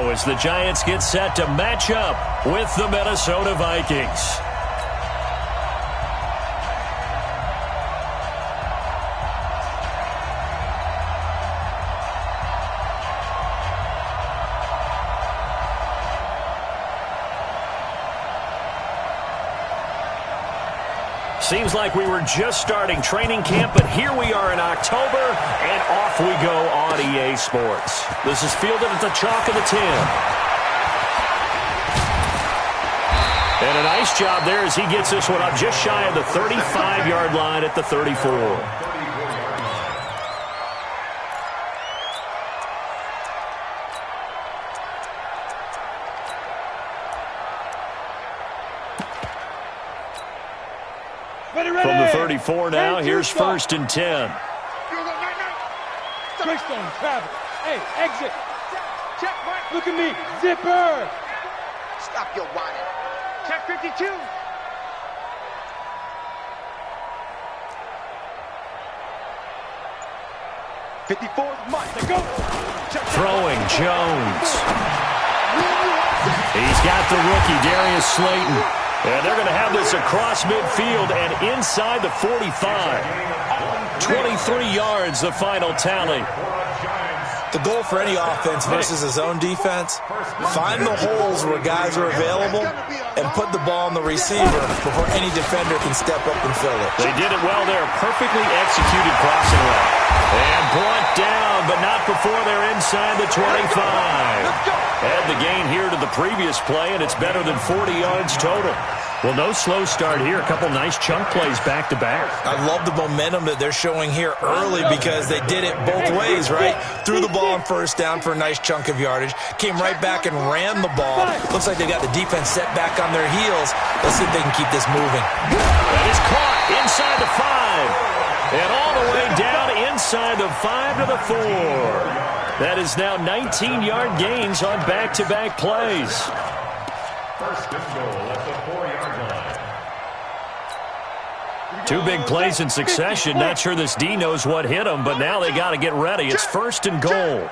go as the Giants get set to match up with the Minnesota Vikings. Seems like we were just starting training camp, but here we are in October, and off we go on EA Sports. This is fielded at the chalk of the 10. And a nice job there as he gets this one up just shy of the 35-yard line at the 34. From the 34 now, here's 1st and 10. Touchdown, Travis. Hey, exit. Check, Mark. Look at me. Zipper. Stop your whining. Check 52. Mike. Go. Throwing Jones. He's got the rookie, Darius Slayton. And they're going to have this across midfield and inside the 45. 23 yards, the final tally. The goal for any offense versus his own defense, find the holes where guys are available and put the ball on the receiver before any defender can step up and fill it. They did it well there. Perfectly executed crossing route. And brought down, but not before they're inside the 25. Add the gain here to the previous play, and it's better than 40 yards total. Well, no slow start here. A couple nice chunk plays back-to-back. I love the momentum that they're showing here early because they did it both ways, right? Threw the ball on 1st down for a nice chunk of yardage. Came right back and ran the ball. Looks like they got the defense set back on their heels. Let's see if they can keep this moving. That is caught inside the 5. And all the way down inside the 5 to the 4. That is now 19-yard gains on back-to-back plays. 1st and goal at the 4-yard line. 2 big plays in succession. Not sure this D knows what hit him, but now they got to get ready. It's 1st and goal.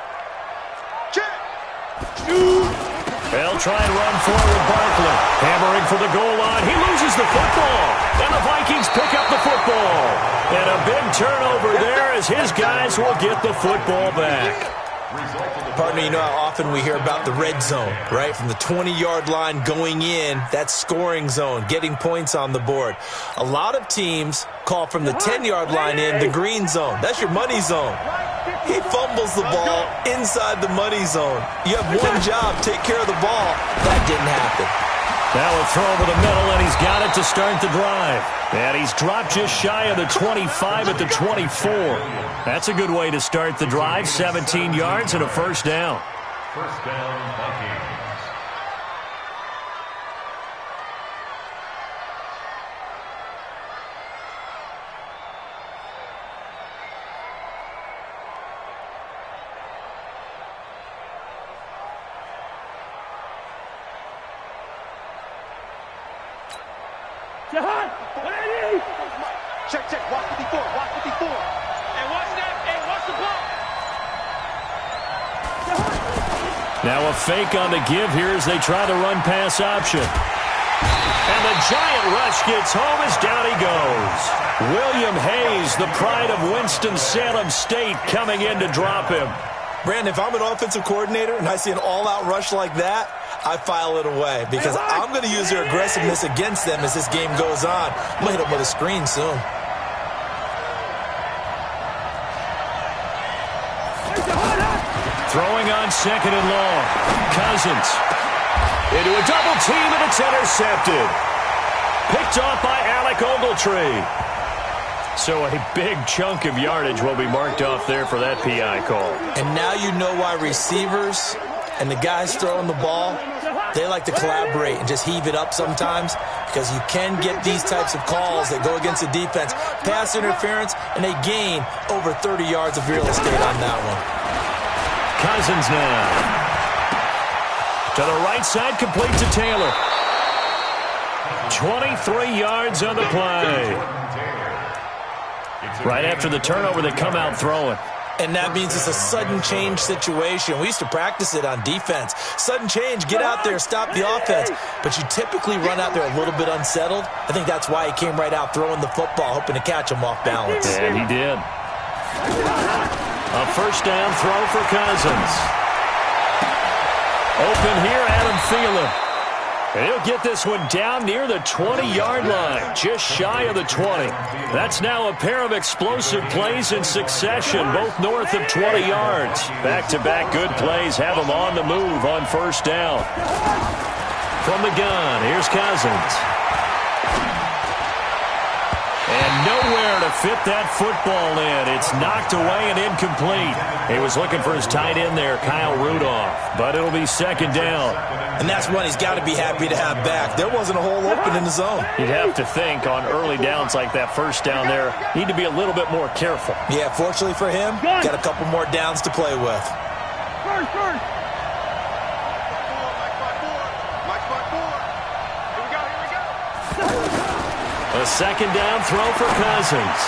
They'll try and run forward Barkley. Hammering for the goal line. He loses the football. And the Vikings pick up the football. And a big turnover there as his guys will get the football back. Partner, you know how often we hear about the red zone, right? From the 20-yard line going in, that's scoring zone, getting points on the board. A lot of teams call from the 10-yard line in the green zone. That's your money zone. He fumbles the ball inside the money zone. You have one job, take care of the ball. That didn't happen. Now a throw over the middle, and he's got it to start the drive. And he's dropped just shy of the 25 at the 24. That's a good way to start the drive. 17 yards and a 1st down. 1st down, Vikings. Check, watch 54, watch 54. And watch that, and watch the ball. Now a fake on the give here as they try the run-pass option. And the giant rush gets home as down he goes. William Hayes, the pride of Winston-Salem State, coming in to drop him. Brandon, if I'm an offensive coordinator and I see an all-out rush like that, I file it away because I'm going to use their aggressiveness against them as this game goes on. I'm going to hit them with a screen soon. Throwing on 2nd and long. Cousins into a double team, and it's intercepted. Picked off by Alec Ogletree. So a big chunk of yardage will be marked off there for that PI call. And now you know why receivers and the guys throwing the ball, they like to collaborate and just heave it up sometimes because you can get these types of calls that go against the defense. Pass interference, and they gain over 30 yards of real estate on that one. Cousins now. To the right side, complete to Taylor. 23 yards on the play. Right after the turnover, they come out throwing. And that means it's a sudden change situation. We used to practice it on defense. Sudden change, get out there, stop the offense. But you typically run out there a little bit unsettled. I think that's why he came right out throwing the football, hoping to catch him off balance. And he did. A first down throw for Cousins. Open here, Adam Thielen. He'll get this one down near the 20-yard line, just shy of the 20. That's now a pair of explosive plays in succession, both north of 20 yards. Back-to-back good plays have him on the move on first down. From the gun, here's Cousins. And nowhere to fit that football in. It's knocked away and incomplete. He was looking for his tight end there, Kyle Rudolph. But it'll be second down. And that's one he's got to be happy to have back. There wasn't a hole open in the zone. You'd have to think on early downs like that first down there, need to be a little bit more careful. Yeah, fortunately for him, got a couple more downs to play with. First. A second down throw for Cousins.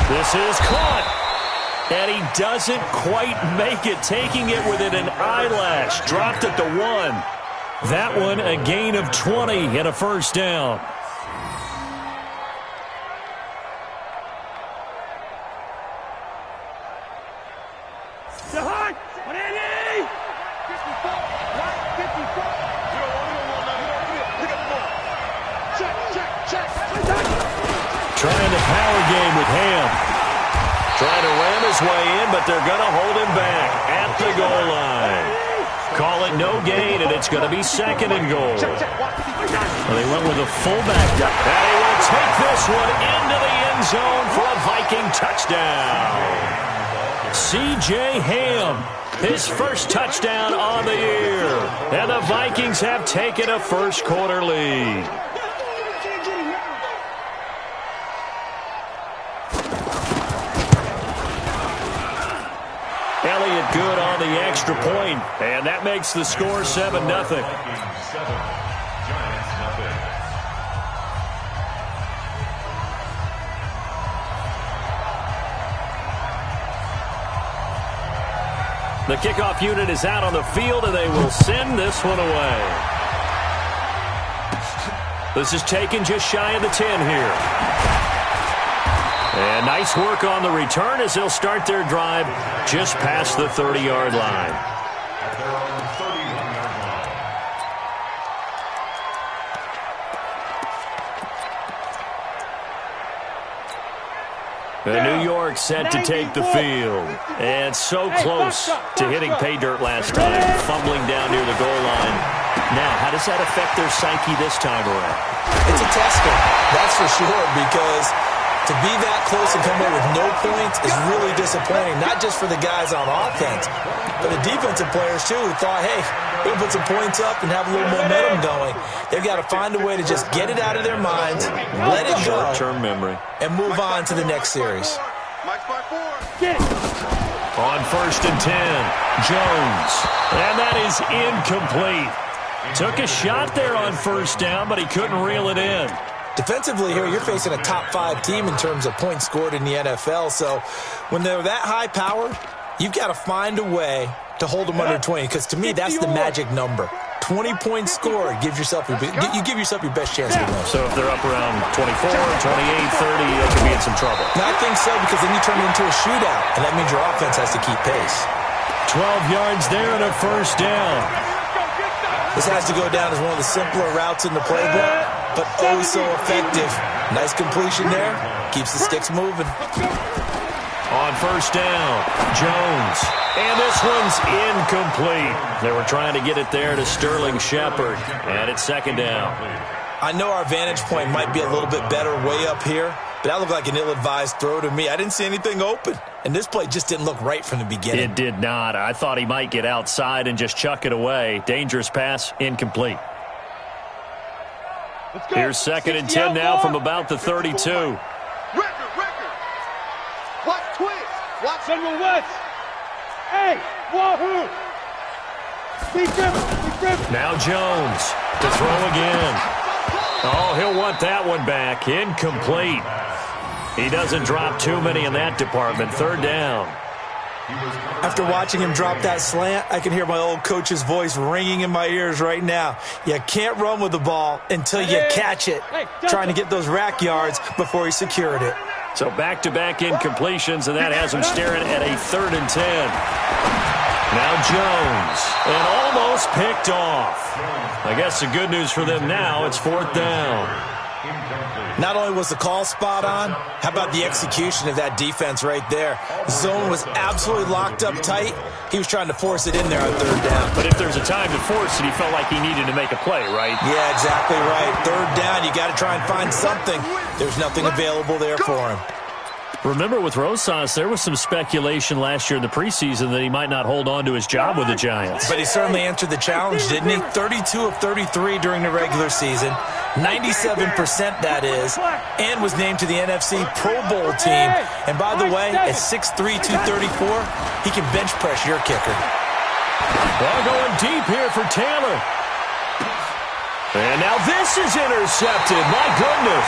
This is caught. And he doesn't quite make it, taking it within an eyelash. Dropped it to 1. That one a gain of 20 and a first down. Trying the power game with Ham. Trying to ram his way in, but they're going to hold him back at the goal line. Call it no gain, and it's going to be second and goal. Well, they went with a fullback. And he will take this one into the end zone for a Viking touchdown. C.J. Ham, his first touchdown on the year. And the Vikings have taken a first quarter lead. Elliott good on the extra point, and that makes the score 7-0. The kickoff unit is out on the field, and they will send this one away. This is taken just shy of the 10 here. And nice work on the return as they'll start their drive just past the 30-yard line. New York set to take the field. And so close to hitting pay dirt last time, fumbling down near the goal line. Now, how does that affect their psyche this time around? It's a tester, that's for sure, because to be that close and come away with no points is really disappointing, not just for the guys on offense, but the defensive players, too, who thought, hey, we're going to put some points up and have a little momentum going. They've got to find a way to just get it out of their minds, let it go, short-term memory, and move on to the next series. On first and 10, Jones. And that is incomplete. Took a shot there on first down, but he couldn't reel it in. Defensively here, you're facing a top-5 team in terms of points scored in the NFL. So when they're that high-powered, you've got to find a way to hold them under 20. Because to me, that's the magic number. 20 points scored, you give yourself your best chance to win. So if they're up around 24, 28, 30, they could be in some trouble. No, I think so, because then you turn it into a shootout, and that means your offense has to keep pace. 12 yards there and a first down. This has to go down as one of the simpler routes in the playbook, but oh so effective. Nice completion there. Keeps the sticks moving. On first down, Jones. And this one's incomplete. They were trying to get it there to Sterling Shepard. And it's second down. I know our vantage point might be a little bit better way up here, but that looked like an ill-advised throw to me. I didn't see anything open. And this play just didn't look right from the beginning. It did not. I thought he might get outside and just chuck it away. Dangerous pass, incomplete. Here's second and 10 now from about the 32. Record. Watch twist. Watch General West. Hey, wahoo. Be driven. Now Jones to throw again. Oh, he'll want that one back. Incomplete. He doesn't drop too many in that department. Third down. After watching him drop that slant, I can hear my old coach's voice ringing in my ears right now. You can't run with the ball until you catch it. Trying to get those rack yards before he secured it. So back-to-back incompletions, and that has him staring at a 3rd and 10. Now Jones, and almost picked off. I guess the good news for them now, it's 4th down. Not only was the call spot on, how about the execution of that defense right there? The zone was absolutely locked up tight. He was trying to force it in there on 3rd down. But if there's a time to force it, he felt like he needed to make a play, right? Yeah, exactly right. 3rd down, you got to try and find something. There's nothing available there for him. Remember, with Rosas, there was some speculation last year in the preseason that he might not hold on to his job with the Giants. But he certainly answered the challenge, didn't he? 32 of 33 during the regular season, 97% that is, and was named to the NFC Pro Bowl team. And by the way, at 6'3", 234, he can bench press your kicker. Ball going deep here for Taylor. And now this is intercepted. My goodness.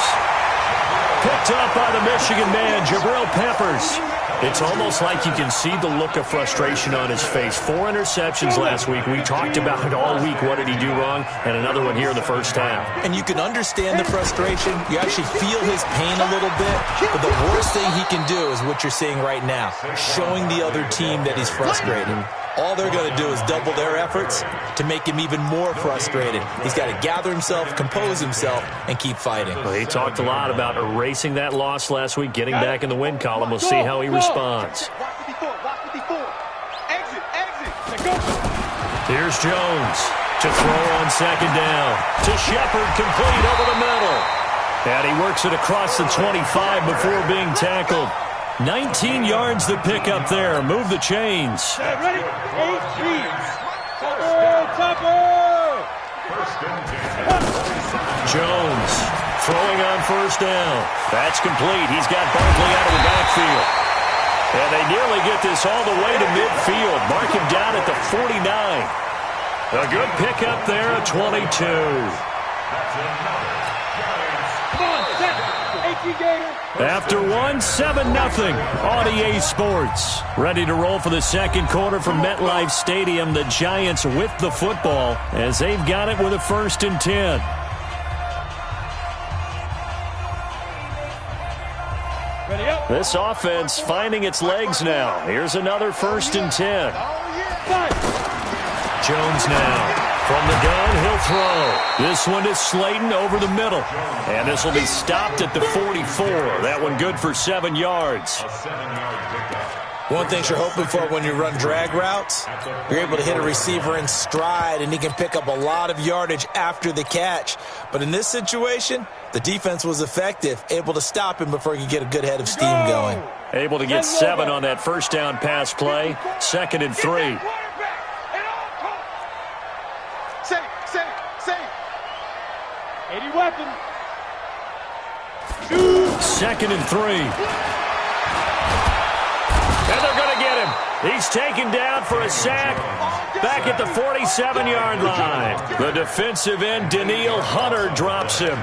Picked up by the Michigan man, Jabril Peppers. It's almost like you can see the look of frustration on his face. 4 interceptions last week. We talked about it all week. What did he do wrong? And another one here in the first half. And you can understand the frustration. You actually feel his pain a little bit. But the worst thing he can do is what you're seeing right now, showing the other team that he's frustrated. All they're going to do is double their efforts to make him even more frustrated. He's got to gather himself, compose himself, and keep fighting. Well, he talked a lot about erasing that loss last week, getting back in the win column. We'll see how he responds. Here's Jones to throw on 2nd down. To Shepard, complete over the middle. And he works it across the 25 before being tackled. 19 yards to pick up there. Move the chains. Ready? 8 feet. Jones throwing on 1st down. That's complete. He's got Barkley out of the backfield. And they nearly get this all the way to midfield. Mark him down at the 49. A good pickup there at 22. Come on, set. 18 Gator. After 1, 7-0 on EA Sports. Ready to roll for the 2nd quarter from MetLife Stadium. The Giants with the football as they've got it with a 1st and 10. Ready up. This offense finding its legs now. Here's another 1st and 10. Jones now. From the gun, he'll throw. This one is Slayton over the middle. And this will be stopped at the 44. That one good for 7 yards. One thing you're hoping for when you run drag routes, you're able to hit a receiver in stride, and he can pick up a lot of yardage after the catch. But in this situation, the defense was effective, able to stop him before he could get a good head of steam going. Able to get 7 on that 1st down pass play. 2nd and 3. Weapon. 2nd and 3. And they're going to get him. He's taken down for a sack back at the 47-yard line. The defensive end, Daniil Hunter, drops him.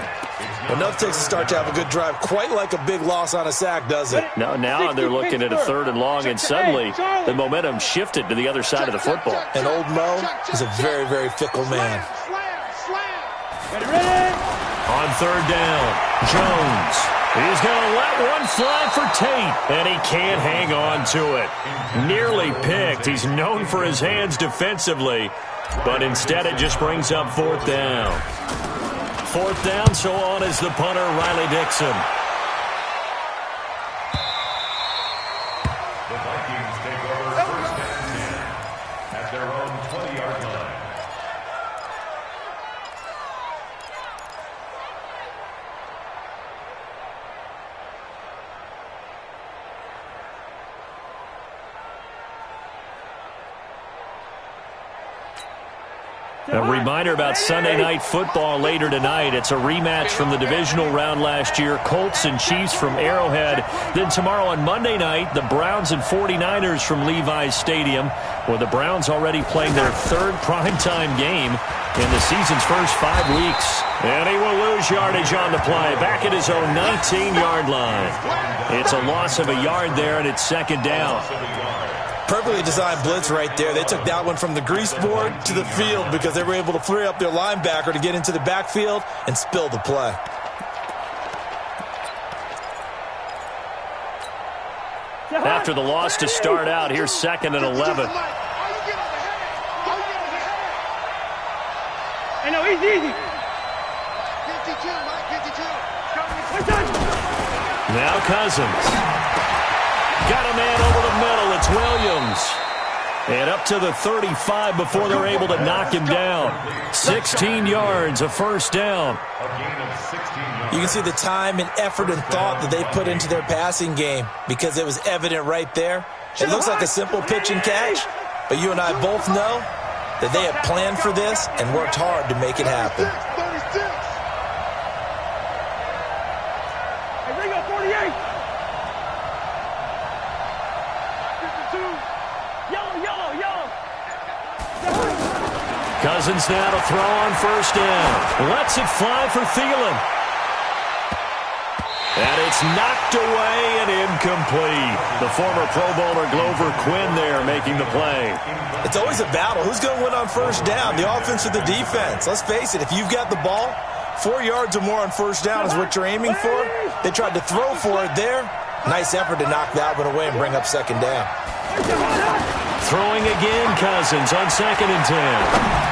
Enough takes to start to have a good drive. Quite like a big loss on a sack, does it? Now they're looking at a 3rd and long, and suddenly the momentum shifted to the other side of the football. And old Mo is a very, very fickle man. Ready? On 3rd down, Jones. He's going to let one fly for Tate, and he can't hang on to it. Nearly picked. He's known for his hands defensively, but instead it just brings up 4th down. 4th down, so on is the punter, Riley Dixon. The Vikings take over 1st and 10 at their own 20-yard line. A reminder about Sunday Night Football later tonight. It's a rematch from the divisional round last year. Colts and Chiefs from Arrowhead. Then tomorrow on Monday night, the Browns and 49ers from Levi's Stadium, with the Browns already playing their 3rd primetime game in the season's first 5 weeks. And he will lose yardage on the play, back at his own 19-yard line. It's a loss of a yard there, and it's 2nd down. Perfectly designed blitz right there. They took that one from the grease board to the field because they were able to free up their linebacker to get into the backfield and spill the play. After the loss to start out, here's 2nd and 11. Hey, no, easy. Now Cousins. Got a man over the middle. It's Williams. And up to the 35 before they're able to knock him down. 16 yards, a first down. You can see the time and effort and thought that they put into their passing game because it was evident right there. It looks like a simple pitch and catch, but you and I both know that they have planned for this and worked hard to make it happen. Hey, Ringo, 48. Cousins now to throw on first down. Lets it fly for Thielen. And it's knocked away and incomplete. The former Pro Bowler Glover Quinn there making the play. It's always a battle. Who's going to win on first down, the offense or the defense? Let's face it, if you've got the ball, 4 yards or more on first down is what you're aiming for. They tried to throw for it there. Nice effort to knock that one away and bring up second down. Throwing again, Cousins on 2nd and 10.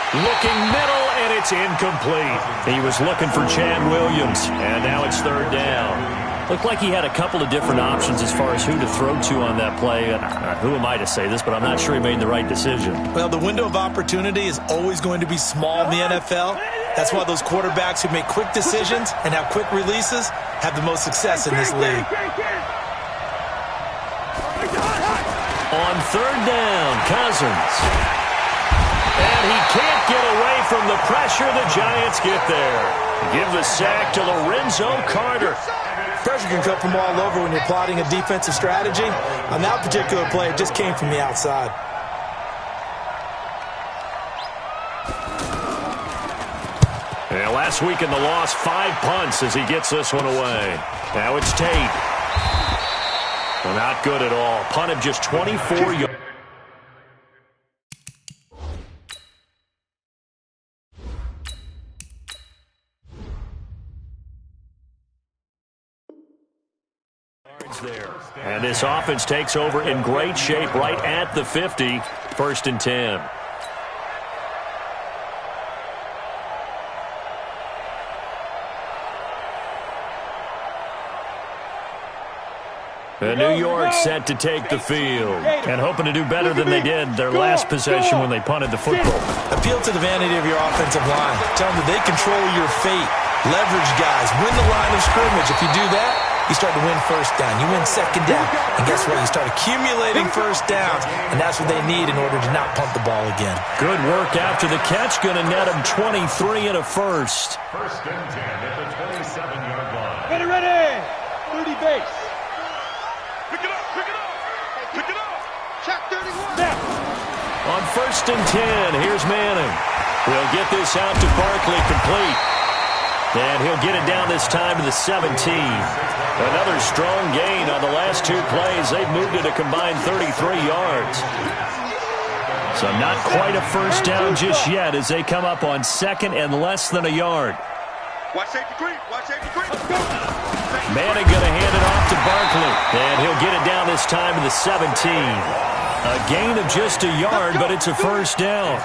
Looking middle, and it's incomplete. He was looking for Chad Williams, and now it's 3rd down. Looked like he had a couple of different options as far as who to throw to on that play. Who am I to say this, but I'm not sure he made the right decision. Well, the window of opportunity is always going to be small in the NFL. That's why those quarterbacks who make quick decisions and have quick releases have the most success in this league. On 3rd down, Cousins. And he can't get away from the pressure. The Giants get there. Give the sack to Lorenzo Carter. Pressure can come from all over when you're plotting a defensive strategy. On that particular play, it just came from the outside. And last week in the loss, 5 punts as he gets this one away. Now it's Tate. Well, not good at all. Punt of just 24 yards. There. And this offense takes over in great shape right at the 50. 1st and 10. And New York set to take the field and hoping to do better than they did their last possession when they punted the football. Appeal to the vanity of your offensive line. Tell them that they control your fate. Leverage guys. Win the line of scrimmage. If you do that, you start to win first down. You win second down. And guess what? You start accumulating first downs. And that's what they need in order to not punt the ball again. Good work after the catch. Going to net them 23 and a first. 1st and 10 at the 27-yard line. Ready. 30 base. Pick it up. Check 31. Now. On 1st and 10, here's Manning. He'll get this out to Barkley complete. And he'll get it down this time to the 17. Another strong gain on the last 2 plays. They've moved it a combined 33 yards. So not quite a first down just yet as they come up on 2nd and less than a yard. Watch safety creep. Manning going to hand it off to Barkley. And he'll get it down this time to the 17. A gain of just a yard, but it's a first down.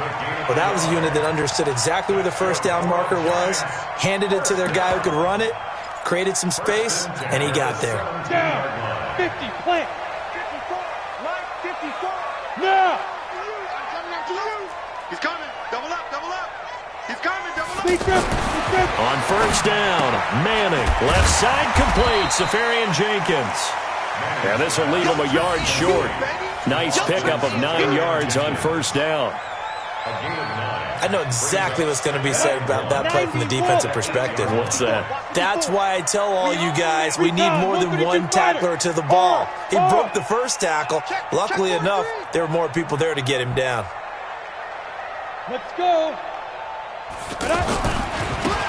Well, that was a unit that understood exactly where the first down marker was, handed it to their guy who could run it, created some space, and he got there. Down. 50, plant. 54, right, 54. Now. I'm coming up to you. He's coming. Double up. He's coming. Double up. On first down, Manning. Left side complete. Safarian Jenkins. And this will leave him a yard short. Nice pickup of 9 yards on first down. I know exactly what's going to be said about that play from the defensive perspective. What's that? That's why I tell all you guys we need more than one tackler to the ball. He broke the first tackle. Luckily enough, there were more people there to get him down. Let's go.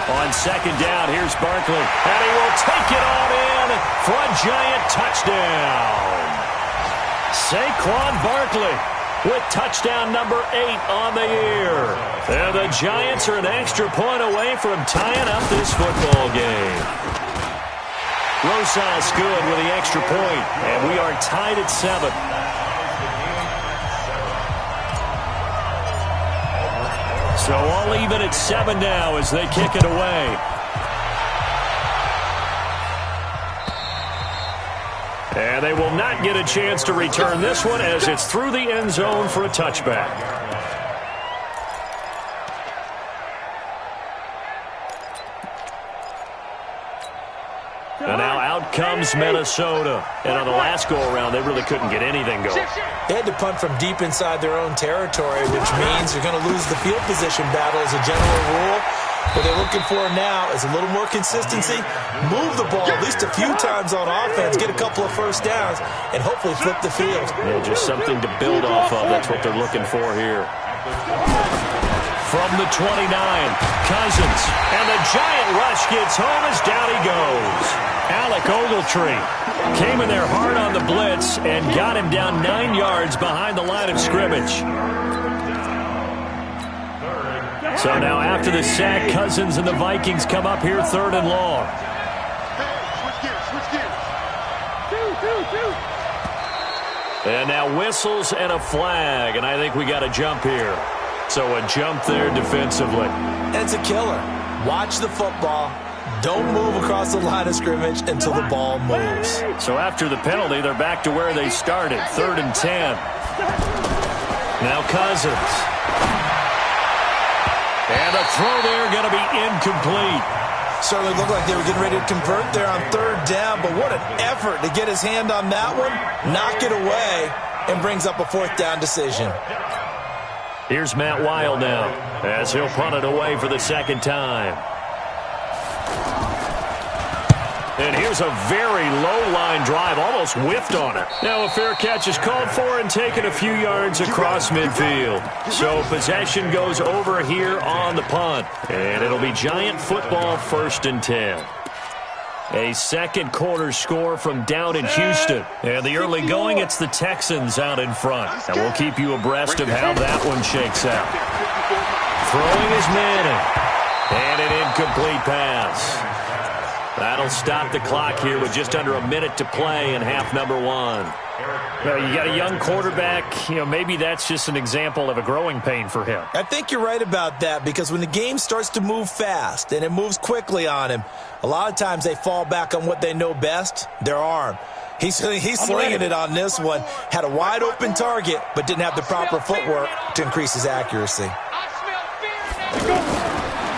On 2nd down, here's Barkley. And he will take it on in for a Giant touchdown. Saquon Barkley with touchdown number 8 on the year. And the Giants are an extra point away from tying up this football game. Rosas good with the extra point, and we are tied at 7. So all even at 7 now as they kick it away. And they will not get a chance to return this one as it's through the end zone for a touchback. And now out comes Minnesota. And on the last go-around, they really couldn't get anything going. They had to punt from deep inside their own territory, which means you're going to lose the field position battle as a general rule. What they're looking for now is a little more consistency, move the ball at least a few times on offense, get a couple of first downs, and hopefully flip the field. Yeah, just something to build off of. That's what they're looking for here. From the 29, Cousins, and the giant rush gets home as down he goes. Alec Ogletree came in there hard on the blitz and got him down 9 yards behind the line of scrimmage. So now after the sack, Cousins and the Vikings come up here 3rd and long. And now whistles and a flag, and I think we got a jump here. So a jump there defensively. It's a killer. Watch the football. Don't move across the line of scrimmage until the ball moves. So after the penalty, they're back to where they started, 3rd and 10. Now Cousins. And a throw there going to be incomplete. Certainly looked like they were getting ready to convert there on 3rd down, but what an effort to get his hand on that one, knock it away, and brings up a 4th down decision. Here's Matt Wild now as he'll punt it away for the 2nd time. And here's a very low-line drive, almost whiffed on it. Now a fair catch is called for and taken a few yards across midfield. So possession goes over here on the punt. And it'll be Giant football 1st and 10. A second quarter score from down in Houston. And the early going, it's the Texans out in front. And we'll keep you abreast of how that one shakes out. Throwing is Manning. And an incomplete pass. That'll stop the clock here with just under a minute to play in half number 1. Well, you got a young quarterback. You know, maybe that's just an example of a growing pain for him. I think you're right about that because when the game starts to move fast and it moves quickly on him, a lot of times they fall back on what they know best, their arm. He's slinging it on this one. Had a wide open target but didn't have the proper footwork to increase his accuracy.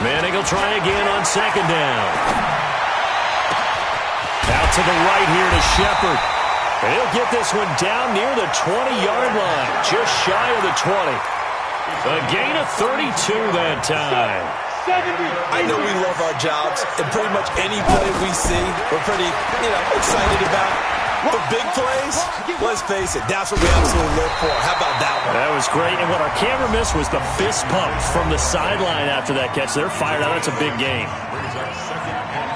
Manning will try again on 2nd down. Out to the right here to Shepard. And he'll get this one down near the 20-yard line, just shy of the 20. A gain of 32 that time. I know we love our jobs, and pretty much any play we see, we're pretty, excited about. The big plays, let's face it, that's what we absolutely live for. How about that one? That was great, and what our camera missed was the fist pump from the sideline after that catch. They're fired out. That's a big game.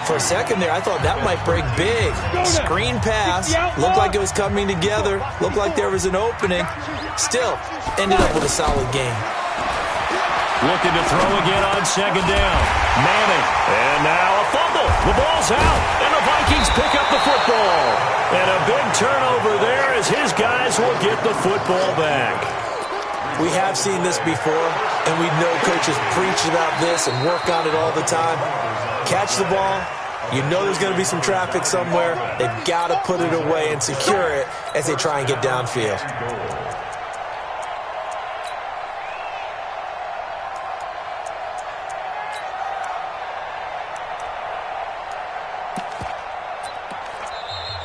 For a second there, I thought that might break big. Screen pass. Looked like it was coming together. Looked like there was an opening. Still, ended up with a solid game. Looking to throw again on 2nd down. Manning. And now a fumble. The ball's out. And the Vikings pick up the football. And a big turnover there as his guys will get the football back. We have seen this before, and we know coaches preach about this and work on it all the time. Catch the ball. You know there's going to be some traffic somewhere. They've got to put it away and secure it as they try and get downfield.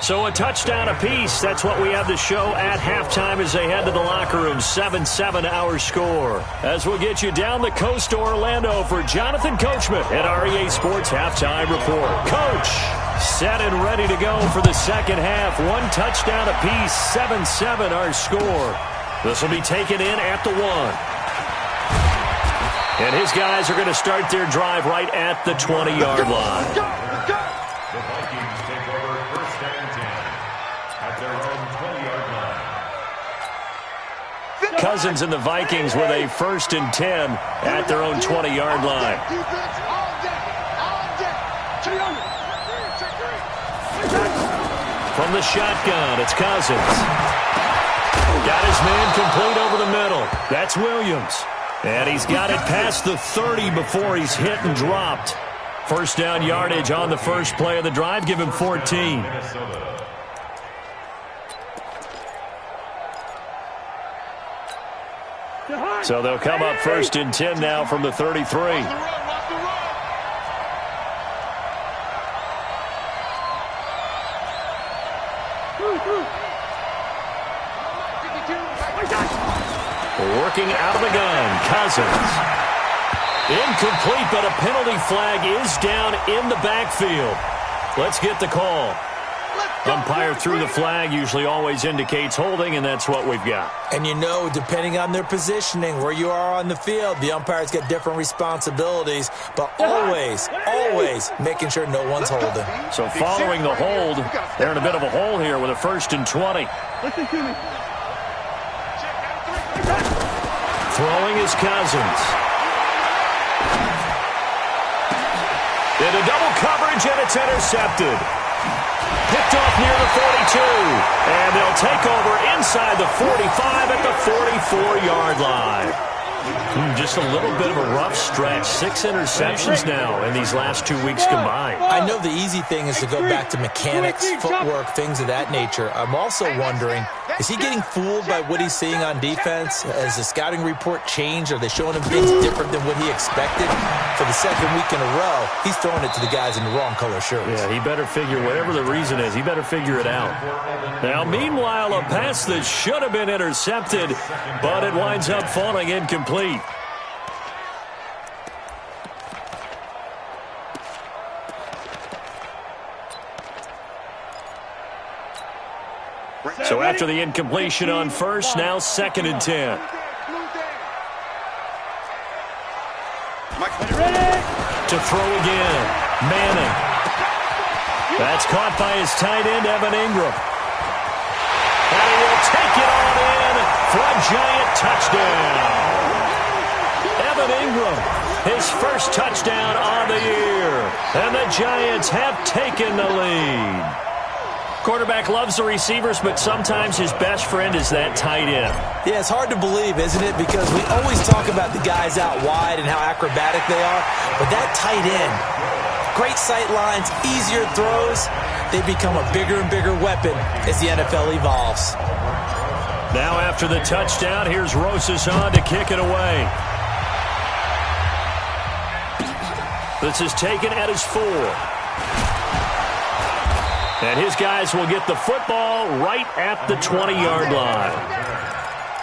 So a touchdown apiece. That's what we have to show at halftime as they head to the locker room. 7-7 our score. As we'll get you down the coast to Orlando for Jonathan Coachman at REA Sports Halftime Report. Coach, set and ready to go for the 2nd half. 1 touchdown apiece. 7-7 our score. This will be taken in at the 1. And his guys are going to start their drive right at the 20-yard line. The Vikings take over 1st and 10 at their own 20-yard line. Cousins and the Vikings with a 1st and 10 at their own 20-yard line. From the shotgun, it's Cousins. Got his man complete over the middle. That's Williams. And he's got it past the 30 before he's hit and dropped. 1st down yardage on the first play of the drive. Give him 14. So they'll come up 1st and 10 now from the 33. Working out of the gun, Cousins. Incomplete, but a penalty flag is down in the backfield. Let's get the call. Umpire threw the flag, usually always indicates holding, and that's what we've got. And you know, depending on their positioning, where you are on the field, the umpires get different responsibilities, but always making sure no one's holding. So following the hold, they're in a bit of a hole here with a 1st and 20. Listen to me. Throwing is Cousins. Into double coverage, and it's intercepted. Picked off near the 42. And they'll take over inside the 45 at the 44-yard line. Just a little bit of a rough stretch. 6 interceptions now in these last 2 weeks combined. I know the easy thing is to go back to mechanics, footwork, things of that nature. I'm also wondering, is he getting fooled by what he's seeing on defense? Has the scouting report changed? Are they showing him things different than what he expected? For the 2nd week in a row, he's throwing it to the guys in the wrong color shirts. Yeah, he better figure, whatever the reason is, he better figure it out. Now, meanwhile, a pass that should have been intercepted, but it winds up falling incomplete. So after the incompletion on 1st, now 2nd and 10. To throw again, Manning. That's caught by his tight end, Evan Ingram. And he will take it on in for a giant touchdown. Evan Ingram, his 1st touchdown on the year. And the Giants have taken the lead. Quarterback loves the receivers, but sometimes his best friend is that tight end. Yeah, it's hard to believe, isn't it? Because we always talk about the guys out wide and how acrobatic they are. But that tight end, great sight lines, easier throws, they become a bigger and bigger weapon as the NFL evolves. Now after the touchdown, here's Rosas on to kick it away. This is taken at his 4. And his guys will get the football right at the 20-yard line.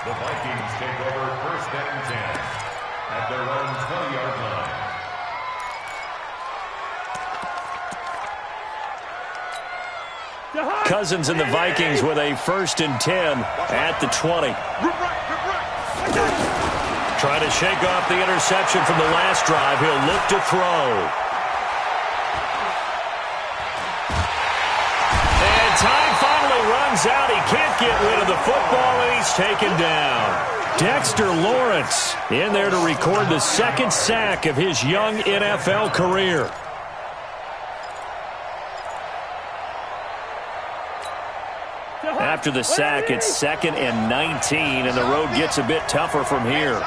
The Vikings take over 1st and 10 at their own 20-yard line. Cousins and the Vikings with a 1st and 10 at the 20. Trying to shake off the interception from the last drive. He'll look to throw. Time finally runs out. He can't get rid of the football, and he's taken down. Dexter Lawrence in there to record the 2nd sack of his young NFL career. After the sack, it's 2nd and 19, and the road gets a bit tougher from here.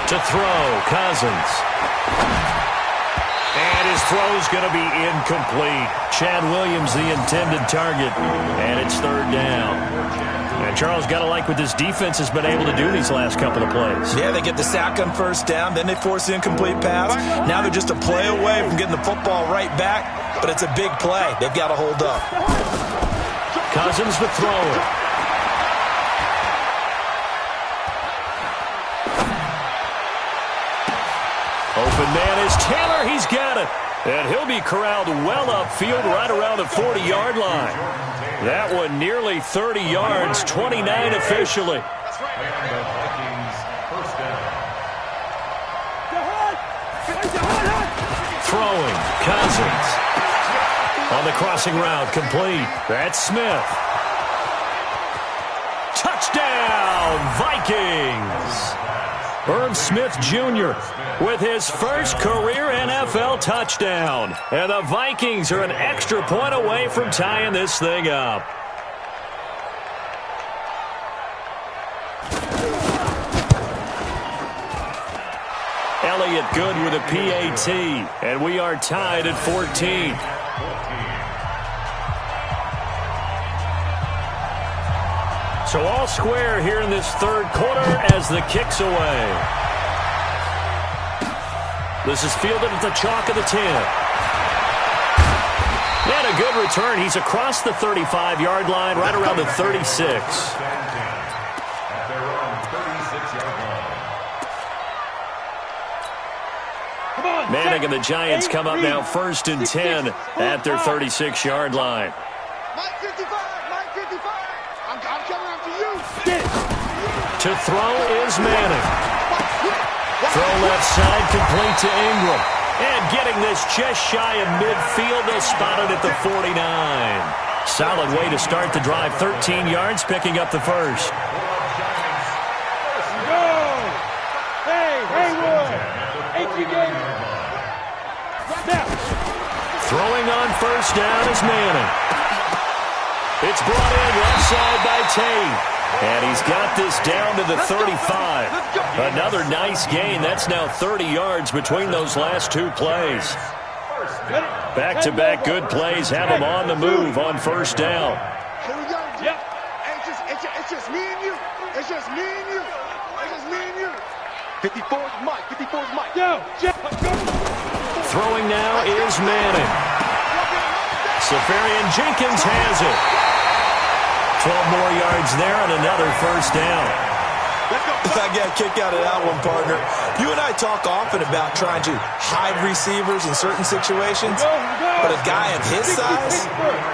To throw, Cousins. And his throw's going to be incomplete. Chad Williams, the intended target, and it's 3rd down. And Charles, got to like what this defense has been able to do these last couple of plays. Yeah, they get the sack on 1st down, then they force the incomplete pass. Now they're just a play away from getting the football right back, but it's a big play. They've got to hold up. Cousins the thrower. Open man is Taylor. He's got it. And he'll be corralled well upfield right around the 40-yard line. That one nearly 30 yards, 29 officially. Throwing, Cousins. On the crossing route, complete. That's Smith. Vikings. Irv Smith Jr. with his first career NFL touchdown. And the Vikings are an extra point away from tying this thing up. Elliott good with a PAT. And we are tied at 14. So all square here in this third quarter as the kick's away. This is fielded at the chalk of the 10. And a good return. He's across the 35-yard line, right around the 36. Manning and the Giants come up now 1st and 10 at their 36-yard line. Mike 55, Mike 55. I'm coming after you. To throw is Manning. Throw left side, complete to Ingram. And getting this just shy of midfield, they'll spot it at the 49. Solid way to start the drive. 13 yards, picking up the first. Go! Hey, Haywood! Now. Throwing on first down is Manning. It's brought in left side by Tate. And he's got this down to the 35. Another nice gain. That's now 30 yards between those last two plays. Back-to-back good plays have him on the move on first down. Here we go. Yep. It's just me and you. It's just me and you. It's just me and you. 54's Mike. 54's Mike. Go. Throwing now is Manning. Safarian Jenkins has it. 12 more yards there and another first down. I got a kick out of that one, partner. You and I talk often about trying to hide receivers in certain situations, but a guy of his size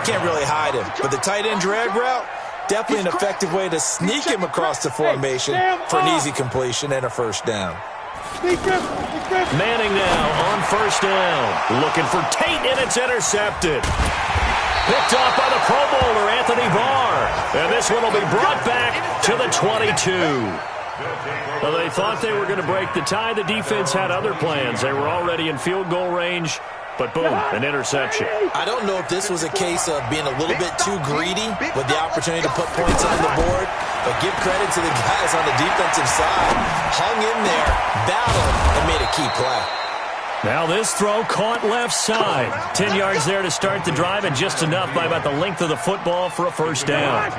can't really hide him. But the tight end drag route, definitely an effective way to sneak him across the formation for an easy completion and a first down. Manning now on first down. Looking for Tate, and it's intercepted. Picked off by the Pro Bowler, Anthony Barr. And this one will be brought back to the 22. Well, they thought they were going to break the tie. The defense had other plans. They were already in field goal range, but boom, an interception. I don't know if this was a case of being a little bit too greedy with the opportunity to put points on the board, but give credit to the guys on the defensive side. Hung in there, battled, and made a key play. Now this throw caught left side. 10 yards there to start the drive, and just enough by about the length of the football for a first down.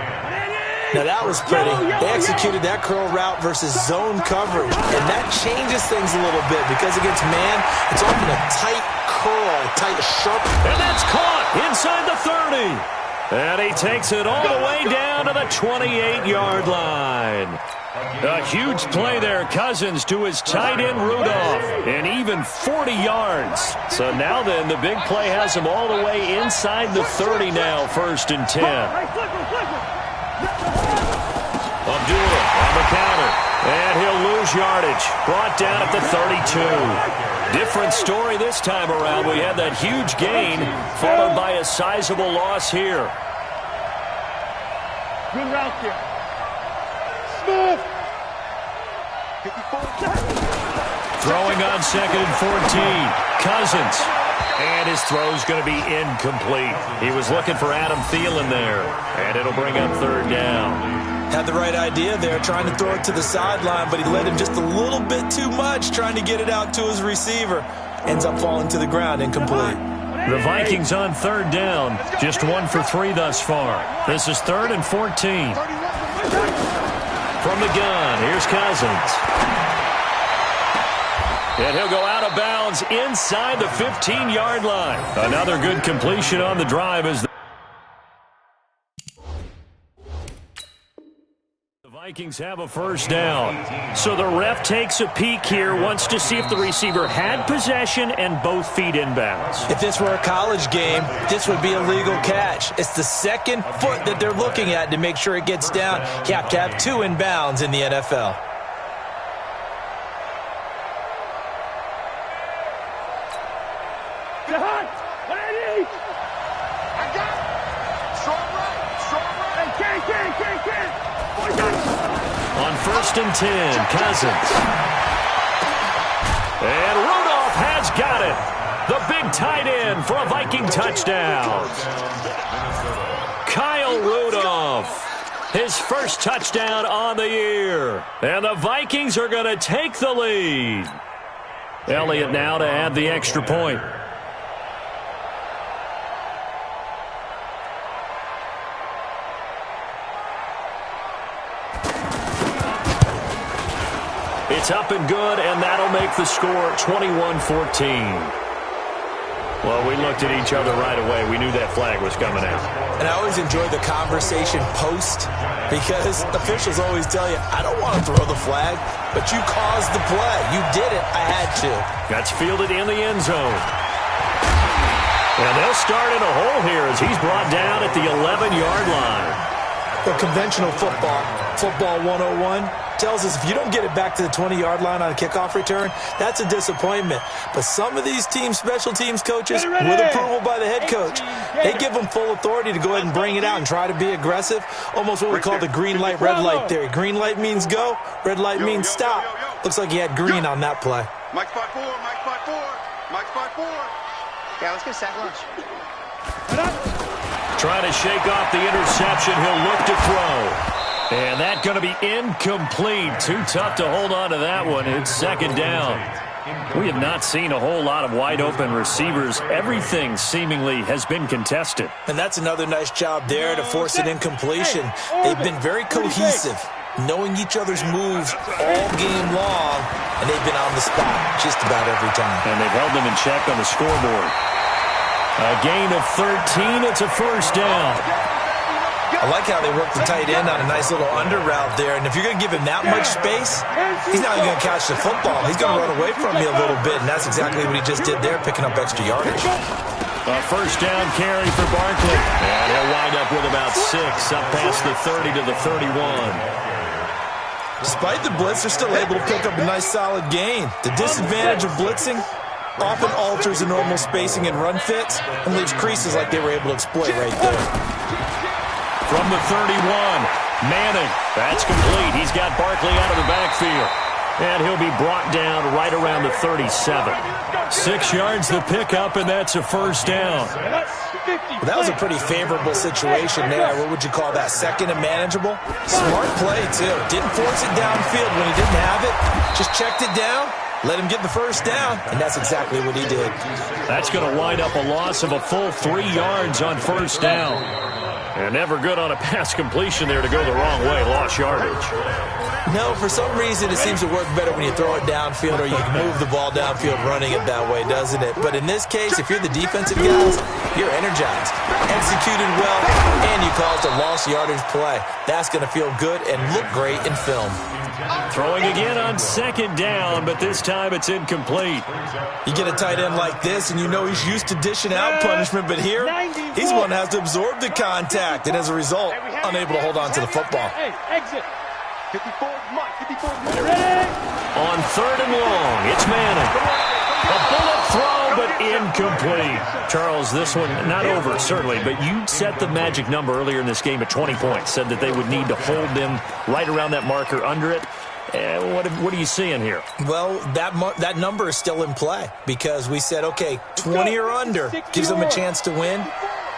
Now that was pretty. They executed that curl route versus zone coverage, and that changes things a little bit because against man, it's often a tight curl, tight, sharp. And that's caught inside the 30. And he takes it all the way down to the 28-yard line. A huge play there. Cousins to his tight end Rudolph. And even 40 yards. So now then, the big play has him all the way inside the 30 now, 1st and 10. Abdullah on the counter. And he'll lose yardage. Brought down at the 32. Different story this time around. We had that huge gain followed by a sizable loss here. Good route here. Smith. Throwing on 2nd and 14. Cousins. And his throw's going to be incomplete. He was looking for Adam Thielen there. And it'll bring up 3rd down. Had the right idea there, trying to throw it to the sideline, but he led him just a little bit too much, trying to get it out to his receiver. Ends up falling to the ground, incomplete. The Vikings on 3rd down, just 1 for 3 thus far. This is 3rd and 14. From the gun, here's Cousins. And he'll go out of bounds inside the 15-yard line. Another good completion on the drive as the Vikings have a first down. So the ref takes a peek here, wants to see if the receiver had possession and both feet inbounds. If this were a college game, this would be a legal catch. It's the 2nd foot that they're looking at to make sure it gets down. You have to have 2 inbounds in the NFL. On first and 10. Cousins. And Rudolph has got it. The big tight end for a Viking touchdown. Kyle Rudolph. His first touchdown on the year. And the Vikings are going to take the lead. Elliott now to add the extra point. It's up and good, and that'll make the score 21-14. Well, we looked at each other right away. We knew that flag was coming out. And I always enjoy the conversation post because officials always tell you, I don't want to throw the flag, but you caused the play. You did it. I had to. That's fielded in the end zone. And they'll start in a hole here as he's brought down at the 11-yard line. The conventional football 101, tells us if you don't get it back to the 20-yard line on a kickoff return, that's a disappointment. But some of these teams, special teams coaches, with approval by the head coach, they give them full authority to go ahead and bring it out and try to be aggressive. Almost what we call the green light, red light theory. Green light means go, red light means stop. Looks like he had green on that play. Mike's 5-4, Mike's 5-4, Mike's 5-4. Yeah, let's get sack lunch. Trying to shake off the interception. He'll look to throw. And that's going to be incomplete. Too tough to hold on to that one. It's second down. We have not seen a whole lot of wide-open receivers. Everything seemingly has been contested. And that's another nice job there to force an incompletion. They've been very cohesive, knowing each other's moves all game long, and they've been on the spot just about every time. And they've held them in check on the scoreboard. A gain of 13. It's a first down. I like how they work the tight end on a nice little under route there. And if you're going to give him that much space, he's not even going to catch the football. He's going to run away from you a little bit, and that's exactly what he just did there, picking up extra yardage. A first down carry for Barkley. And he'll wind up with about 6, up past the 30 to the 31. Despite the blitz, they're still able to pick up a nice solid gain. The disadvantage of blitzing often alters the normal spacing and run fits and leaves creases like they were able to exploit right there. From the 31, Manning. That's complete. He's got Barkley out of the backfield. And he'll be brought down right around the 37. 6 yards the pickup, and that's a first down. Well, that was a pretty favorable situation there. What would you call that? Second and manageable? Smart play, too. Didn't force it downfield when he didn't have it. Just checked it down, let him get the first down, and that's exactly what he did. That's going to wind up a loss of a full 3 yards on first down. And never good on a pass completion there to go the wrong way. Lost yardage. No, for some reason it seems to work better when you throw it downfield or you can move the ball downfield running it that way, doesn't it? But in this case, if you're the defensive guys, you're energized, executed well, and you caused a lost yardage play. That's going to feel good and look great in film. Throwing again on second down, but this time it's incomplete. You get a tight end like this, and you know he's used to dishing out punishment, but here, he's one that has to absorb the contact, and as a result, unable to hold on to the football. Hey, exit. 54, Mike, 54. Ready? On third and long, it's Manning. A bullet throw, but incomplete. Charles, this one not over, certainly, but you set the magic number earlier in this game at 20 points, said that they would need to hold them right around that marker under it. What are you seeing here? Well, that number is still in play because we said, okay, 20 or under gives them a chance to win.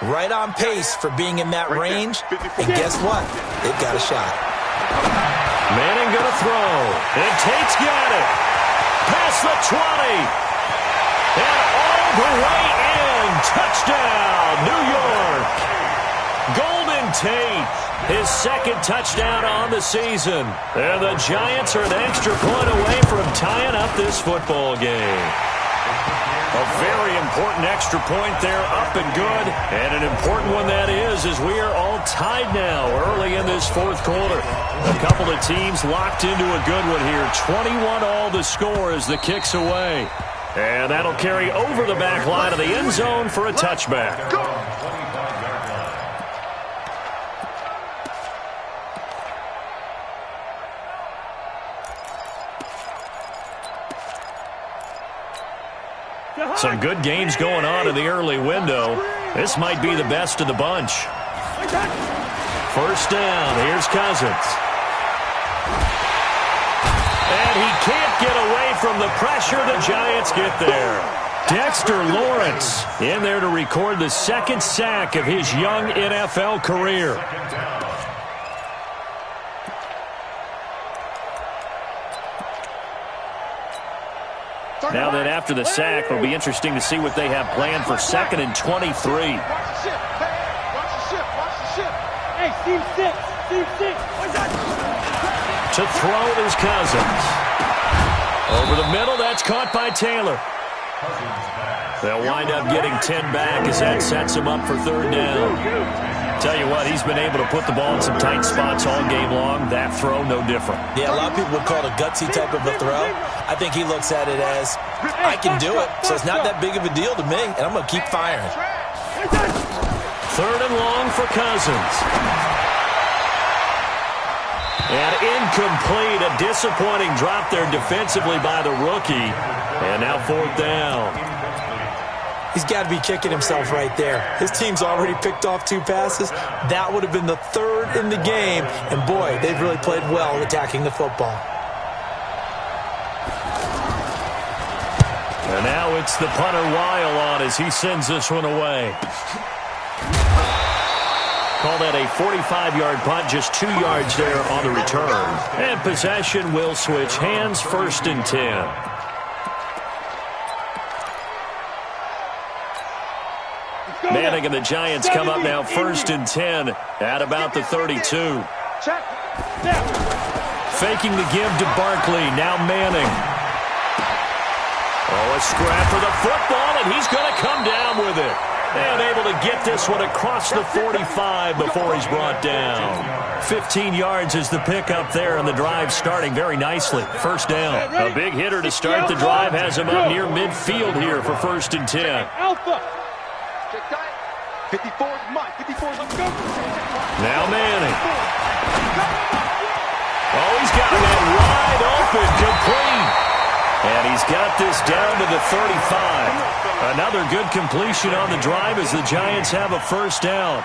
Right on pace for being in that range. And guess what? They've got a shot. Manning going to throw. And Tate's got it. Past the 20. And all the way in. Touchdown, New York. Golden Tate. His second touchdown on the season. And the Giants are an extra point away from tying up this football game. A very important extra point there, up and good. And an important one that is, as we are all tied now early in this fourth quarter. A couple of teams locked into a good one here. 21 all the score as the kick's away. And that'll carry over the back line of the end zone for a touchback. Some good games going on in the early window. This might be the best of the bunch. First down. Here's Cousins. the pressure, the Giants get there. Dexter Lawrence in there to record the second sack of his young NFL career. Now that after the sack, it'll be interesting to see what they have planned for 2nd and 23. Watch the shift. Hey, seam six. To throw it is Cousins. Over the middle, that's caught by Taylor. They'll wind up getting 10 back as that sets them up for 3rd down. Tell you what, he's been able to put the ball in some tight spots all game long. That throw, no different. Yeah, a lot of people would call it a gutsy type of a throw. I think he looks at it as, I can do it, so it's not that big of a deal to me, and I'm going to keep firing. 3rd and long for Cousins. And incomplete, a disappointing drop there defensively by the rookie. And now 4th down. He's got to be kicking himself right there. His team's already picked off 2 passes. That would have been the 3rd in the game. And, boy, they've really played well attacking the football. And now it's the punter Weil on as he sends this one away. Call that a 45-yard punt, just 2 yards there on the return. And possession will switch hands, 1st and 10. Manning and the Giants come up now 1st and 10 at about the 32. Faking the give to Barkley. Now Manning. Oh, a scrap for the football, and he's going to come down with it. And able to get this one across the 45 before he's brought down. 15 yards is the pickup there, and the drive starting very nicely. 1st down. A big hitter to start the drive has him up near midfield here for 1st and 10. Alpha. 54 Mike. 54 let's go. Now Manning. Oh, he's got that wide open, complete. And he's got this down to the 35. Another good completion on the drive as the Giants have a 1st down.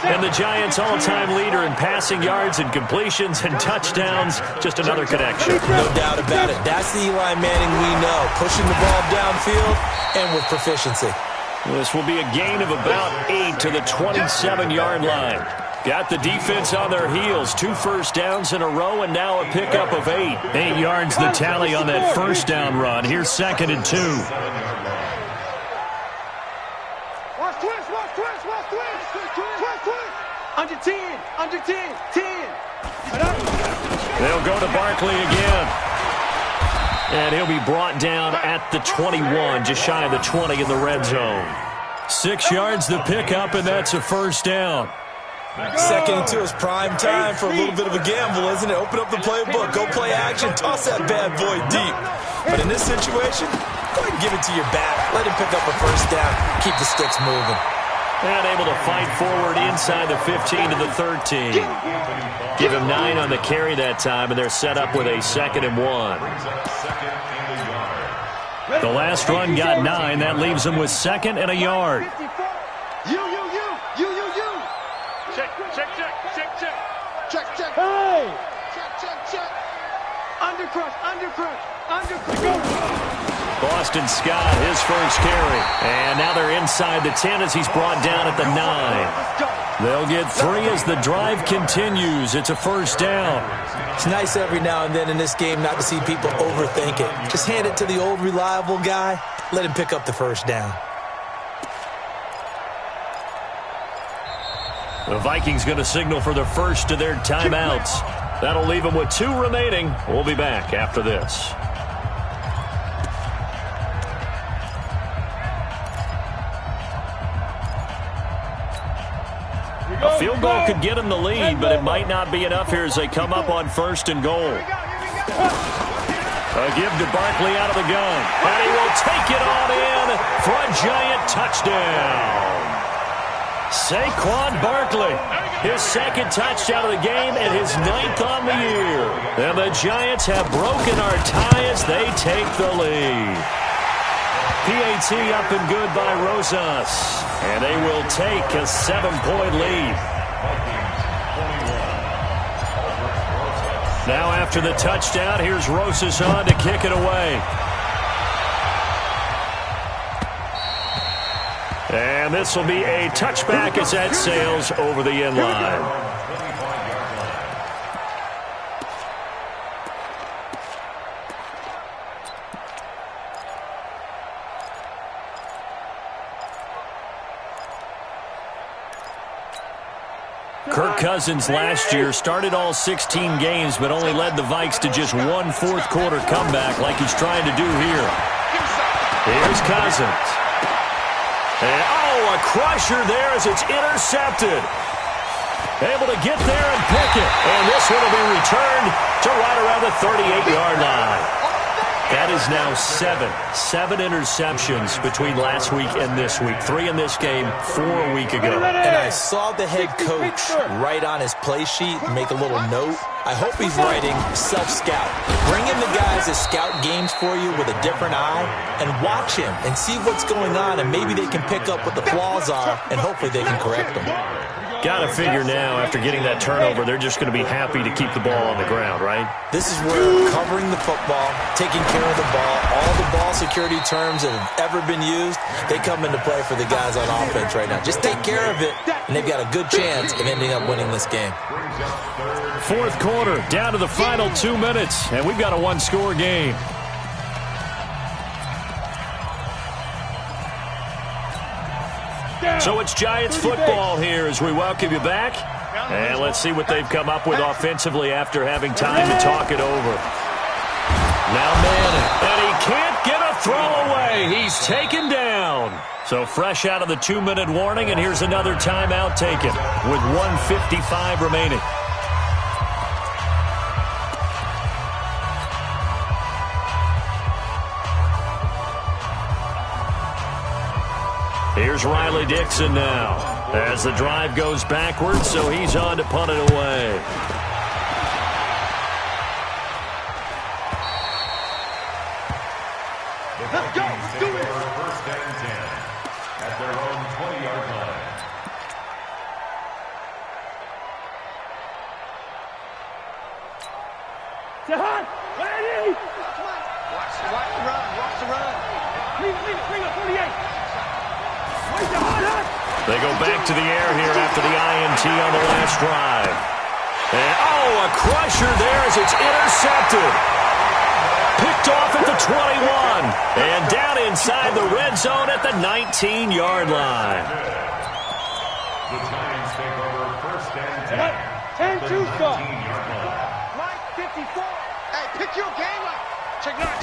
And the Giants' all-time leader in passing yards and completions and touchdowns. Just another connection. No doubt about it. That's the Eli Manning we know. Pushing the ball downfield and with proficiency. This will be a gain of about 8 to the 27-yard line. Got the defense on their heels. 2 1st downs in a row, and now a pickup of 8. 8 yards the tally on that 1st down run. Here's 2nd and 2. Watch twist. Under 10. 10. They'll go to Barkley again. And he'll be brought down at the 21, just shy of the 20 in the red zone. 6 yards the pickup, and that's a 1st down. 2nd and 2 is prime time for a little bit of a gamble, isn't it? Open up the playbook, go play action, toss that bad boy deep. But in this situation, go ahead and give it to your back. Let him pick up a 1st down. Keep the sticks moving. And able to fight forward inside the 15 to the 13. Give him 9 on the carry that time, and they're set up with a 2nd and 1. The last run got 9. That leaves them with 2nd and a yard. You. Check. Hey! Check. Undercrush. Boston Scott, his 1st carry. And now they're inside the 10 as he's brought down at the 9. They'll get 3 as the drive continues. It's a 1st down. It's nice every now and then in this game not to see people overthink it. Just hand it to the old reliable guy. Let him pick up the 1st down. The Vikings going to signal for the first of their timeouts. That'll leave them with 2 remaining. We'll be back after this. A field goal could get them the lead, but it might not be enough here as they come up on 1st and goal. A give to Barkley out of the gun. And he will take it on in for a Giant touchdown. Saquon Barkley, his 2nd touchdown of the game and his 9th on the year. And the Giants have broken our tie as they take the lead. PAT up and good by Rosas. And they will take a 7-point lead. Now after the touchdown, here's Rosas on to kick it away. And this will be a touchback as that sails over the end line. Kirk Cousins last year started all 16 games but only led the Vikes to just one fourth-quarter comeback like he's trying to do here. Here's Cousins. And, oh, a crusher there as it's intercepted. Able to get there and pick it. And this one will be returned to right around the 38-yard line. That is now seven interceptions between last week and this week. 3 in this game, 4 a week ago. And I saw the head coach write on his play sheet and make a little note. I hope he's writing self-scout. Bring in the guys that scout games for you with a different eye and watch him and see what's going on, and maybe they can pick up what the flaws are, and hopefully they can correct them. Got to figure now, after getting that turnover, they're just going to be happy to keep the ball on the ground, right? This is where covering the football, taking care of the ball, all the ball security terms that have ever been used, they come into play for the guys on offense right now. Just take care of it, and they've got a good chance of ending up winning this game. Fourth quarter, down to the final 2 minutes, and we've got a one-score game. So it's Giants football here as we welcome you back. And let's see what they've come up with offensively after having time to talk it over. Now Manning, and he can't get a throw away. He's taken down. So fresh out of the 2-minute warning, and here's another timeout taken with 1:55 remaining. Here's Riley Dixon now as the drive goes backwards, so he's on to punt it away. Let's go. Let's do it. First and 10 at their own 20-yard line. Jahan, ready? Watch the run. Watch the run. Bring up 48. They go back to the air here after the INT on the last drive. And, oh, a crusher there as it's intercepted. Picked off at the 21. And down inside the red zone at the 19-yard line. The Giants take over first and 10. 10-2 stop. Mike, 54. Hey, pick your game up. Check it out.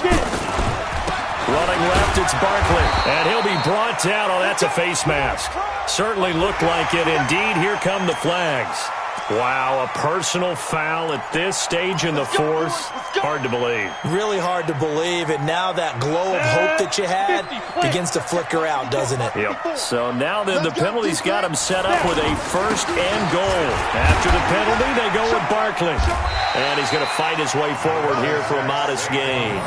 Running left, it's Barkley. And he'll be brought down. Oh, that's a face mask. Certainly looked like it. Indeed, here come the flags. Wow, a personal foul at this stage in the fourth. Hard to believe. Really hard to believe, and now that glow of hope that you had begins to flicker out, doesn't it? Yep. So now then the penalty's got him set up with a first and goal. After the penalty, they go with Barkley. And he's going to fight his way forward here for a modest gain.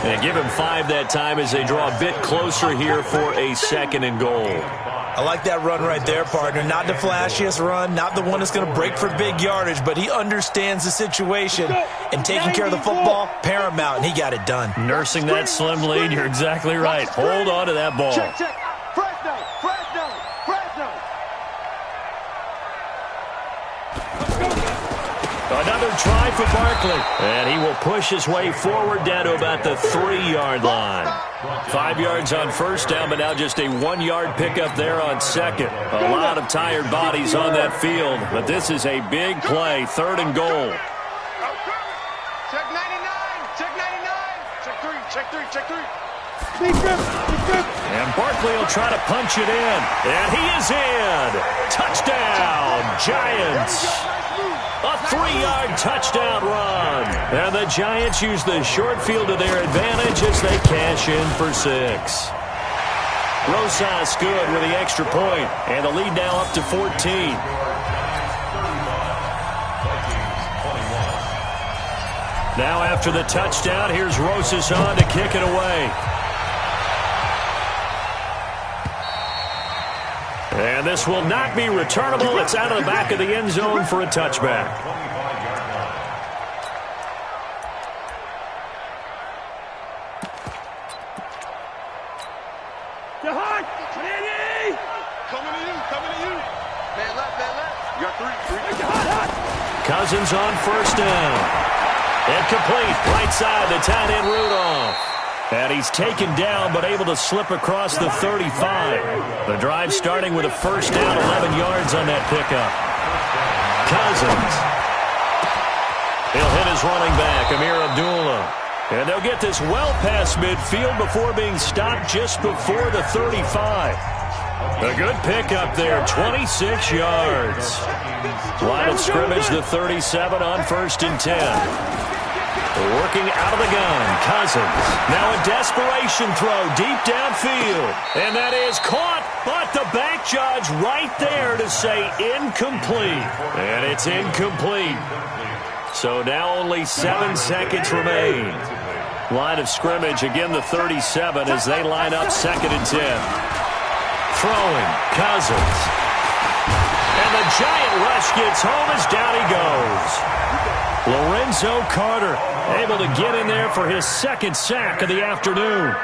And give him 5 that time as they draw a bit closer here for a second and goal. I like that run right there, partner. Not the flashiest run, not the one that's going to break for big yardage, but he understands the situation, and taking care of the football, paramount, and he got it done. Nursing that slim lead, you're exactly right. Hold on to that ball. Check. Fresno. Another try for Barkley, and he will push his way forward down to about the 3-yard line. 5 yards on first down, but now just a 1-yard pickup there on second. A lot of tired bodies on that field, but this is a big play, 3rd and goal. Check 99. Check 99. Check 3. Check 3. Big grip. And Barkley will try to punch it in, and he is in. Touchdown, Giants. A 3-yard touchdown run. And the Giants use the short field to their advantage as they cash in for 6. Rosas good with the extra point, and the lead now up to 14. Now after the touchdown, here's Rosas on to kick it away. And this will not be returnable. It's out of the back of the end zone for a touchback. coming to you. Man left, man left. You got three. Cousins on first down. Incomplete. Right side, the tight end Rudolph. And he's taken down, but able to slip across the 35. The drive starting with a first down, 11 yards on that pickup. Cousins. He'll hit his running back, Amir Abdullah. And they'll get this well past midfield before being stopped just before the 35. A good pickup there, 26 yards. Line of scrimmage, the 37 on 1st and 10. Working out of the gun, Cousins. Now a desperation throw deep downfield. And that is caught, but the back judge right there to say incomplete. And it's incomplete. So now only 7 seconds remain. Line of scrimmage, again the 37 as they line up 2nd and 10. Throwing, Cousins. And the giant rush gets home as down he goes. Lorenzo Carter able to get in there for his 2nd sack of the afternoon.